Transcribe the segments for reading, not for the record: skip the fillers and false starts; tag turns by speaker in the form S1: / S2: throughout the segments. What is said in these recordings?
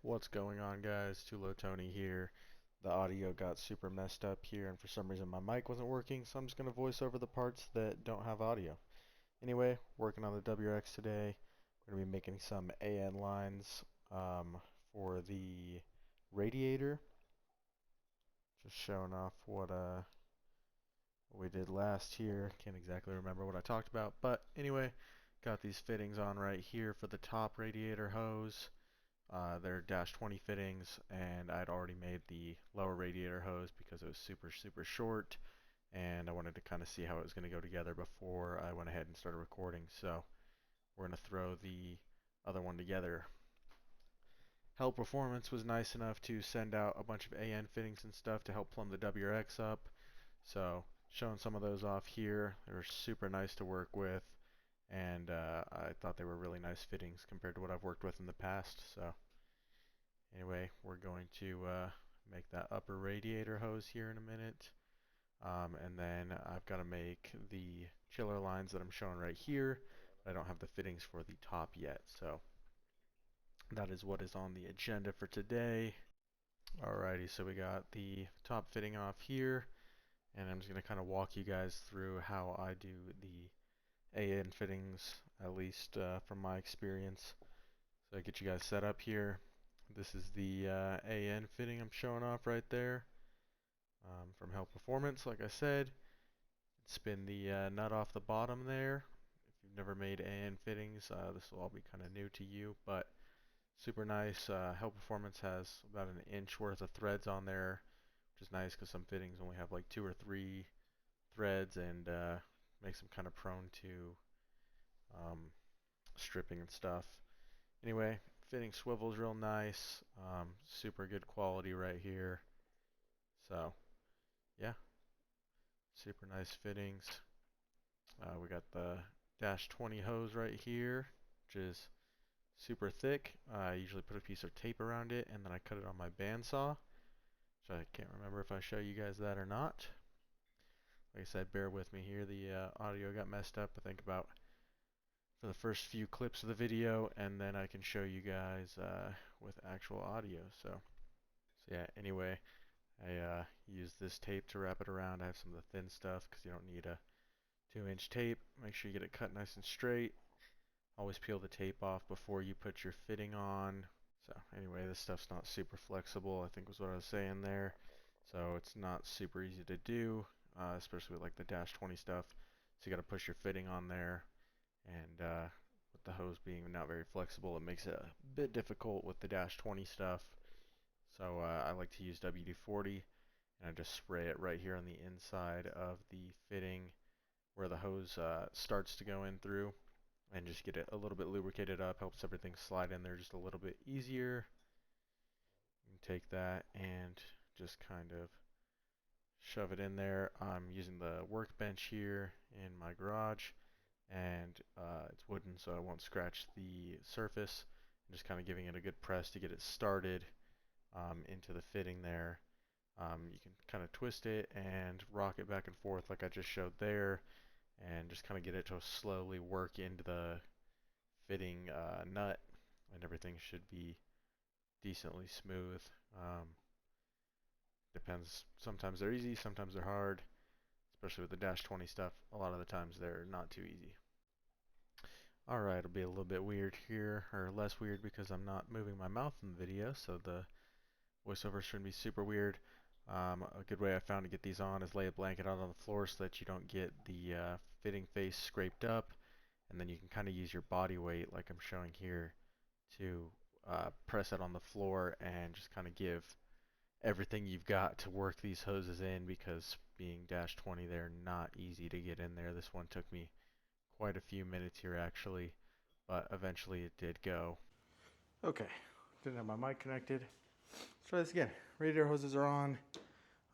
S1: What's going on, guys? Tulo Tony here. The audio got super messed up here, and for some reason my mic wasn't working, so I'm just going to voice over the parts that don't have audio. Anyway, working on the WRX today. We're going to be making some AN lines for the radiator. Just showing off what we did last year. Can't exactly remember what I talked about, but anyway, got these fittings on right here for the top radiator hose. They're dash 20 fittings, and I'd already made the lower radiator hose because it was super short, and I wanted to kind of see how it was going to go together before I went ahead and started recording. So we're going to throw the other one together. Hell Performance was nice enough to send out a bunch of AN fittings and stuff to help plumb the WRX up. So showing some of those off here. They were super nice to work with, and I thought they were really nice fittings compared to what I've worked with in the past. So anyway, we're going to make that upper radiator hose here in a minute. And then I've got to make the chiller lines that I'm showing right here. I don't have the fittings for the top yet. So that is what is on the agenda for today. Alrighty, so we got the top fitting off here. And I'm just going to kind of walk you guys through how I do the AN fittings, at least from my experience. So I get you guys set up here. This is the AN fitting I'm showing off right there from Hell Performance. Like I said, spin the nut off the bottom there. If you've never made AN fittings, this will all be kind of new to you, but super nice. Hell Performance has about an inch worth of threads on there, which is nice because some fittings only have like 2 or 3 threads, and makes them kind of prone to stripping and stuff. Anyway, fitting swivels real nice, super good quality right here. So yeah, super nice fittings. We got the dash 20 hose right here, which is super thick. I usually put a piece of tape around it, and then I cut it on my bandsaw. So I can't remember if I show you guys that or not. Like I said, bear with me here. The audio got messed up, I think about for the first few clips of the video, and then I can show you guys with actual audio. So yeah, anyway, I use this tape to wrap it around. I have some of the thin stuff because you don't need a 2-inch tape. Make sure you get it cut nice and straight. Always peel the tape off before you put your fitting on. So anyway, this stuff's not super flexible, I think was what I was saying there. So it's not super easy to do, especially with like the dash 20 stuff. So you got to push your fitting on there, and with the hose being not very flexible, it makes it a bit difficult with the dash 20 stuff. So I like to use WD-40, and I just spray it right here on the inside of the fitting where the hose starts to go in through, and just get it a little bit lubricated up. Helps everything slide in there just a little bit easier. You can take that and just kind of shove it in there. I'm using the workbench here in my garage, and it's wooden, so I won't scratch the surface. I'm just kind of giving it a good press to get it started into the fitting there. You can kind of twist it and rock it back and forth like I just showed there, and just kind of get it to slowly work into the fitting nut, and everything should be decently smooth. Depends. Sometimes they're easy, sometimes they're hard, especially with the dash 20 stuff. A lot of the times they're not too easy. Alright, it'll be a little bit weird here, or less weird because I'm not moving my mouth in the video, so the voiceover shouldn't be super weird. A good way I found to get these on is lay a blanket out on the floor so that you don't get the fitting face scraped up, and then you can kind of use your body weight, like I'm showing here, to press it on the floor and just kind of give everything you've got to work these hoses in, because being dash 20, they're not easy to get in there. This one took me quite a few minutes here actually, but eventually it did go. Okay, didn't have my mic connected. Let's try this again. Radiator hoses are on.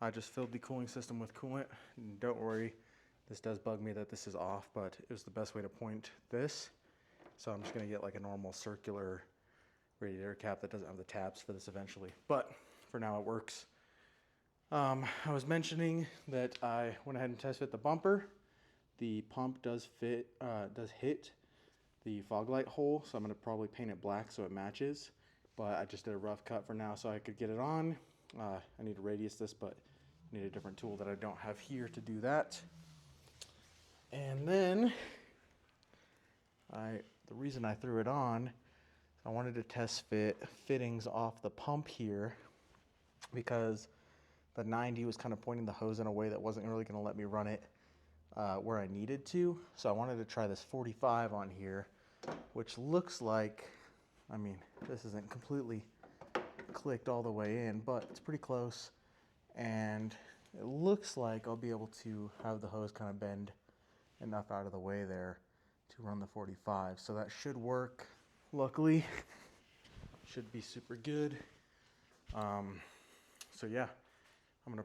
S1: I just filled the cooling system with coolant. And don't worry, this does bug me that this is off, but it was the best way to point this. So I'm just going to get like a normal circular radiator cap that doesn't have the tabs for this eventually. But for now it works. I was mentioning that I went ahead and test fit the bumper. The pump does hit the fog light hole, so I'm going to probably paint it black so it matches. but I just did a rough cut for now so I could get it on. I need to radius this, but I need a different tool that I don't have here to do that. And then the reason I threw it on, I wanted to test fit fittings off the pump here because the 90 was kind of pointing the hose in a way that wasn't really going to let me run it where I needed to. So I wanted to try this 45 on here, which looks like, I mean, this isn't completely clicked all the way in, but it's pretty close. And it looks like I'll be able to have the hose kind of bend enough out of the way there to run the 45. So that should work, luckily. Should be super good. So yeah, I'm gonna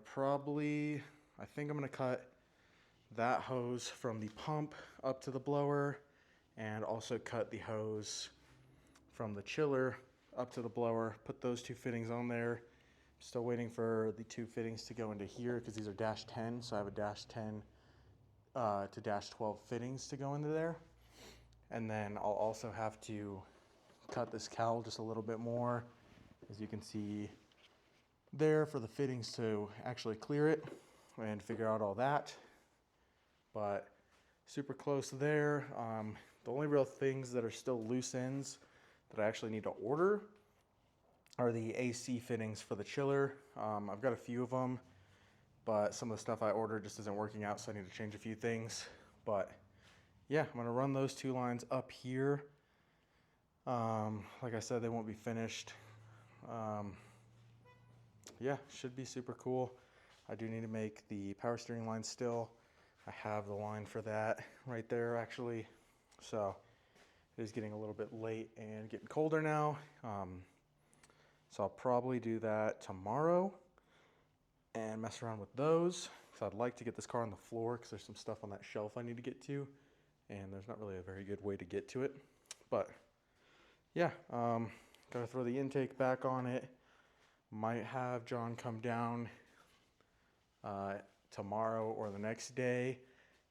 S1: I think I'm gonna cut that hose from the pump up to the blower and also cut the hose from the chiller up to the blower, put those two fittings on there. Still waiting for the two fittings to go into here because these are dash 10, so I have a dash 10 to dash 12 fittings to go into there. And then I'll also have to cut this cowl just a little bit more, as you can see there, for the fittings to actually clear it and figure out all that. But super close there. The only real things that are still loose ends that I actually need to order are the AC fittings for the chiller. I've got a few of them, but some of the stuff I ordered just isn't working out, so I need to change a few things. But yeah, I'm gonna run those two lines up here. Like I said, they won't be finished. Yeah, should be super cool. I do need to make the power steering line still. I have the line for that right there, actually. So it is getting a little bit late and getting colder now. So I'll probably do that tomorrow and mess around with those. So I'd like to get this car on the floor because there's some stuff on that shelf I need to get to, and there's not really a very good way to get to it. But yeah, gotta throw the intake back on it. Might have John come down tomorrow or the next day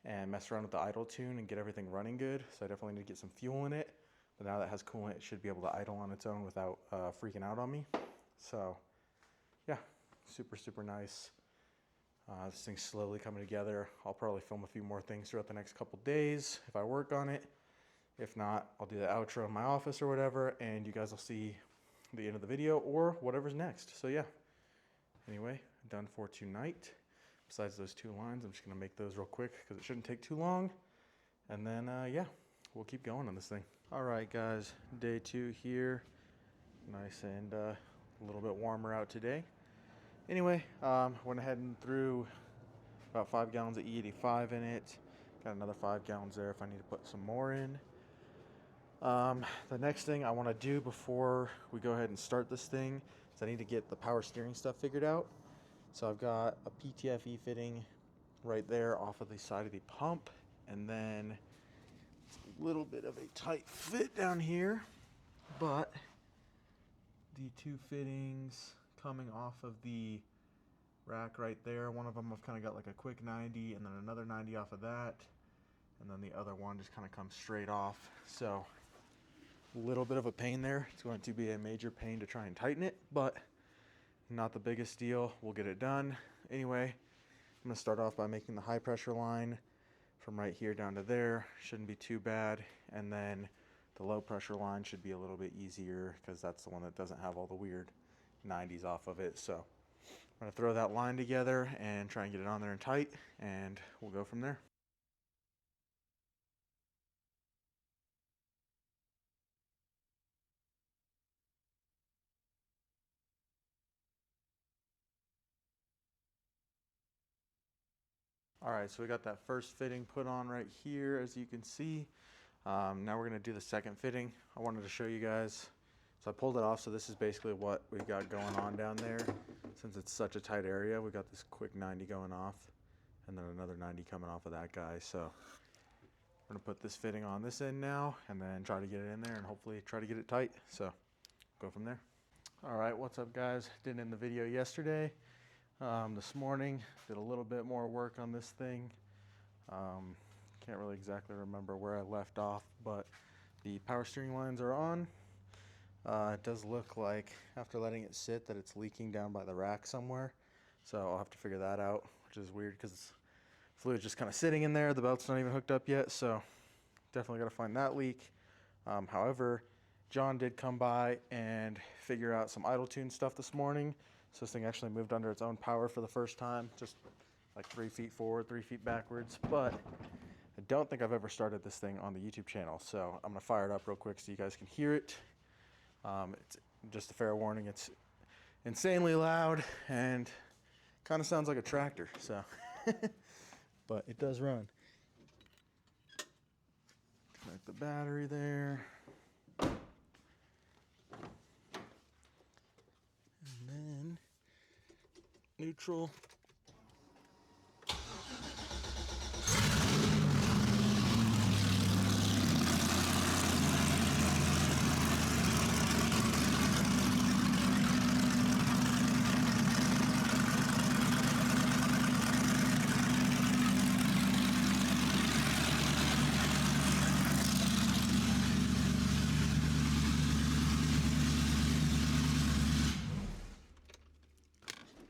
S1: and mess around with the idle tune and get everything running good. So I definitely need to get some fuel in it. But now that it has coolant, it should be able to idle on its own without freaking out on me. So yeah, super, super nice. This thing's slowly coming together. I'll probably film a few more things throughout the next couple days if I work on it. If not, I'll do the outro in my office or whatever, and you guys will see the end of the video or whatever's next. So yeah, anyway, done for tonight. Besides those two lines, I'm just gonna make those real quick because it shouldn't take too long. And then yeah, we'll keep going on this thing. All right, guys, day 2 here. Nice and a little bit warmer out today. Anyway, went ahead and threw about 5 gallons of E85 in it. Got another 5 gallons there if I need to put some more in. The next thing I want to do before we go ahead and start this thing is I need to get the power steering stuff figured out. So I've got a PTFE fitting right there off of the side of the pump, and then it's a little bit of a tight fit down here, but the two fittings coming off of the rack right there, one of them I've kind of got like a quick 90 and then another 90 off of that, and then the other one just kind of comes straight off. So a little bit of a pain there. It's going to be a major pain to try and tighten it, but not the biggest deal. We'll get it done. Anyway, I'm going to start off by making the high pressure line from right here down to there. Shouldn't be too bad. And then the low pressure line should be a little bit easier because that's the one that doesn't have all the weird 90s off of it. So I'm going to throw that line together and try and get it on there and tight, and we'll go from there. All right, so we got that first fitting put on right here, as you can see. Now we're gonna do the second fitting. I wanted to show you guys. So I pulled it off, so this is basically what we got going on down there. Since it's such a tight area, we got this quick 90 going off, and then another 90 coming off of that guy. So we're gonna put this fitting on this end now, and then try to get it in there, and hopefully try to get it tight. So go from there. All right, what's up, guys? Didn't end the video yesterday. This morning, did a little bit more work on this thing. Can't really exactly remember where I left off, but the power steering lines are on. It does look like, after letting it sit, that it's leaking down by the rack somewhere. So I'll have to figure that out, which is weird because fluid's just kind of sitting in there. The belt's not even hooked up yet, so definitely got to find that leak. However, John did come by and figure out some idle tune stuff this morning. So this thing actually moved under its own power for the first time, just like 3 feet forward, 3 feet backwards. But I don't think I've ever started this thing on the YouTube channel, so I'm gonna fire it up real quick so you guys can hear it. It's just a fair warning, it's insanely loud and kind of sounds like a tractor, so but it does run. Connect the battery there. And then neutral.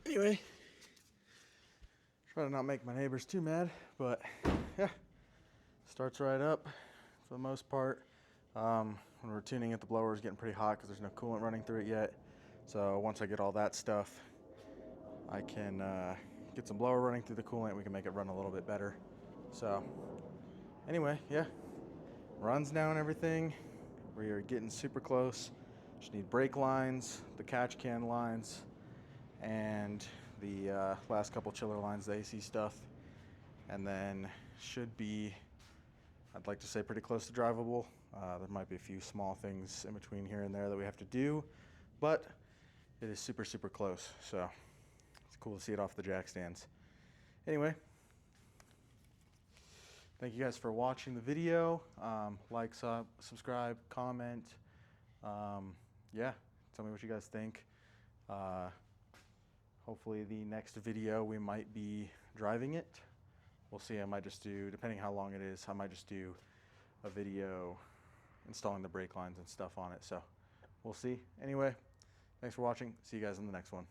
S1: Anyway, try to not make my neighbors too mad, but yeah, starts right up for the most part. When we're tuning it, the blower is getting pretty hot because there's no coolant running through it yet. So once I get all that stuff, I can get some blower running through the coolant. We can make it run a little bit better. So anyway, yeah, runs now and everything. We are getting super close. Just need brake lines, the catch can lines, and the last couple chiller lines, the AC stuff, and then should be, I'd like to say, pretty close to drivable. There might be a few small things in between here and there that we have to do, but it is super, super close, so it's cool to see it off the jack stands. Anyway, thank you guys for watching the video. Like, subscribe, comment. Yeah, tell me what you guys think. Hopefully the next video we might be driving it. We'll see. I might just do, depending how long it is, I might just do a video installing the brake lines and stuff on it. So we'll see. Anyway, thanks for watching. See you guys in the next one.